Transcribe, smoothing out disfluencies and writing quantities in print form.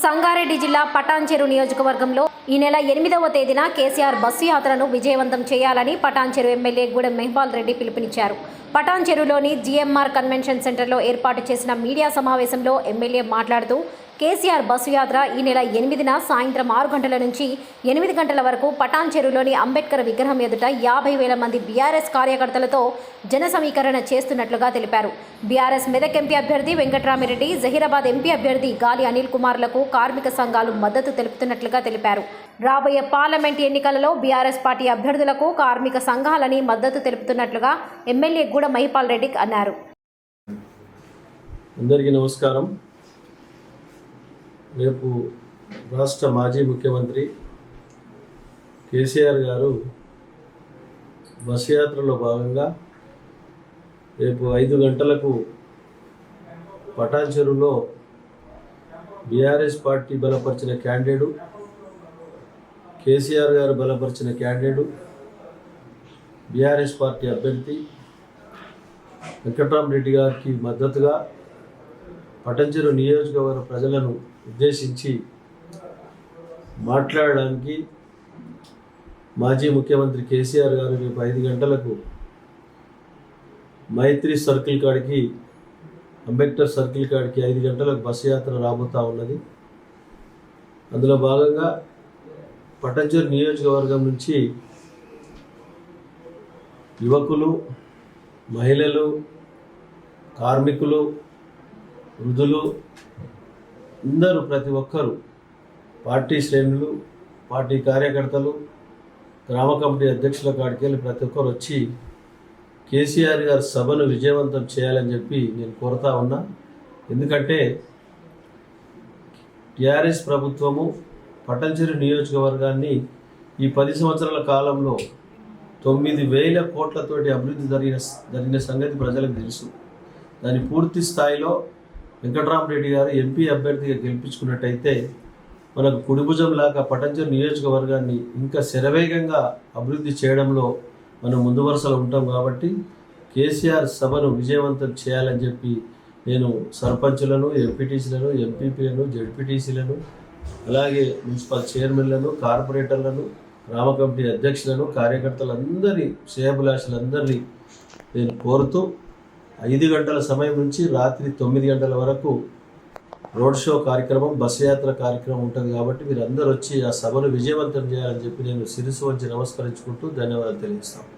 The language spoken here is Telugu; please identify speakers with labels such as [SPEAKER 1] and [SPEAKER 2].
[SPEAKER 1] సంగారెడ్డి జిల్లా పటాన్చెరు నియోజకవర్గంలో ఈ నెల 8వ తేదీన కేసీఆర్ బస్సు యాత్రను విజయవంతం చేయాలని పటాన్చెరు ఎమ్మెల్యే గూడెం మహిపాల్ రెడ్డి పిలుపునిచ్చారు. పటాన్చెరులోని జీఎంఆర్ కన్వెన్షన్ సెంటర్లో ఏర్పాటు చేసిన మీడియా సమావేశంలో ఎమ్మెల్యే మాట్లాడుతూ కేసీఆర్ బస్సు యాత్ర ఈ నెల 8న సాయంత్రం 6 గంటల నుంచి 8 గంటల వరకు పటాన్చెరులోని అంబేద్కర్ విగ్రహం ఎదుట 50,000 మంది బీఆర్ఎస్ కార్యకర్తలతో జన సమీకరణ చేస్తున్నట్లుగా తెలిపారు. బీఆర్ఎస్ మెదక్ ఎంపీ అభ్యర్థి వెంకట్రామిరెడ్డి, జహీరాబాద్ ఎంపీ అభ్యర్థి గాలి అనిల్ కుమార్లకు కార్మిక సంఘాలు మద్దతు తెలుపుతున్నట్లుగా తెలిపారు. రాబోయే పార్లమెంట్ ఎన్నికలలో బీఆర్ఎస్ పార్టీ అభ్యర్థులకు కార్మిక సంఘాలని మద్దతు తెలుపుతున్నట్లుగా ఎమ్మెల్యే గూడెం మహిపాల్ రెడ్డి అన్నారు.
[SPEAKER 2] అందరికీ నమస్కారం. రేపు రాష్ట్ర మాజీ ముఖ్యమంత్రి కేసీఆర్ గారు బస్ యాత్రలో భాగంగా రేపు 5 గంటలకు పటాన్చెరులో బీఆర్ఎస్ పార్టీ బలపరిచిన క్యాండిడేటు, కేసీఆర్ గారు బలపరిచిన క్యాండిడేటు, బీఆర్ఎస్ పార్టీ అభ్యర్థి వెంకట్రామిరెడ్డి గారికి మద్దతుగా పటాన్చెరు నియోజకవర్గ ప్రజలను ఉద్దేశించి మాట్లాడడానికి మాజీ ముఖ్యమంత్రి కేసీఆర్ గారు రేపు 5 గంటలకు మైత్రి సర్కిల్ కాడికి, అంబేద్కర్ సర్కిల్ కాడికి 5 గంటలకు బస్సు యాత్ర రాబోతూ ఉన్నది. అందులో భాగంగా పటాన్చెరు నియోజకవర్గం నుంచి యువకులు, మహిళలు, కార్మికులు, వృద్ధులు అందరూ, ప్రతి ఒక్కరూ, పార్టీ శ్రేణులు, పార్టీ కార్యకర్తలు, గ్రామ కమిటీ అధ్యక్షుల కాడికి వెళ్ళి ప్రతి ఒక్కరు వచ్చి కేసీఆర్ గారి సభను విజయవంతం చేయాలని చెప్పి నేను కోరుతా ఉన్నా. ఎందుకంటే టీఆర్ఎస్ ప్రభుత్వము పటాన్చెరు నియోజకవర్గాన్ని ఈ 10 సంవత్సరాల కాలంలో 9,000 కోట్లతోటి అభివృద్ధి జరిగిన సంగతి ప్రజలకు తెలుసు. దాని పూర్తి స్థాయిలో వెంకట్రామిరెడ్డి గారు ఎంపీ అభ్యర్థిగా గెలిపించుకున్నట్టయితే మనకు కుడిభుజం లాగా పటాన్చెరు నియోజకవర్గాన్ని ఇంకా శరవేగంగా అభివృద్ధి చేయడంలో మనం ముందు వరుసలో ఉంటాం. కాబట్టి కేసీఆర్ సభను విజయవంతం చేయాలని చెప్పి నేను సర్పంచులను, ఎంపీటీసీలను, ఎంపీపీలను, జెడ్పీటీసీలను, అలాగే మున్సిపల్ చైర్మన్లను, కార్పొరేటర్లను, గ్రామ కమిటీ అధ్యక్షులను, కార్యకర్తలందరి శ్రేయభిలాషులందరినీ నేను కోరుతూ 5 గంటల సమయం నుంచి రాత్రి 9 గంటల వరకు రోడ్ షో కార్యక్రమం, బస్సు యాత్ర కార్యక్రమం ఉంటుంది. కాబట్టి మీరు అందరూ వచ్చి ఆ సభను విజయవంతం చేయాలని చెప్పి నేను శిరస్సు వంచి నమస్కరించుకుంటూ ధన్యవాదాలు తెలియజేస్తాను.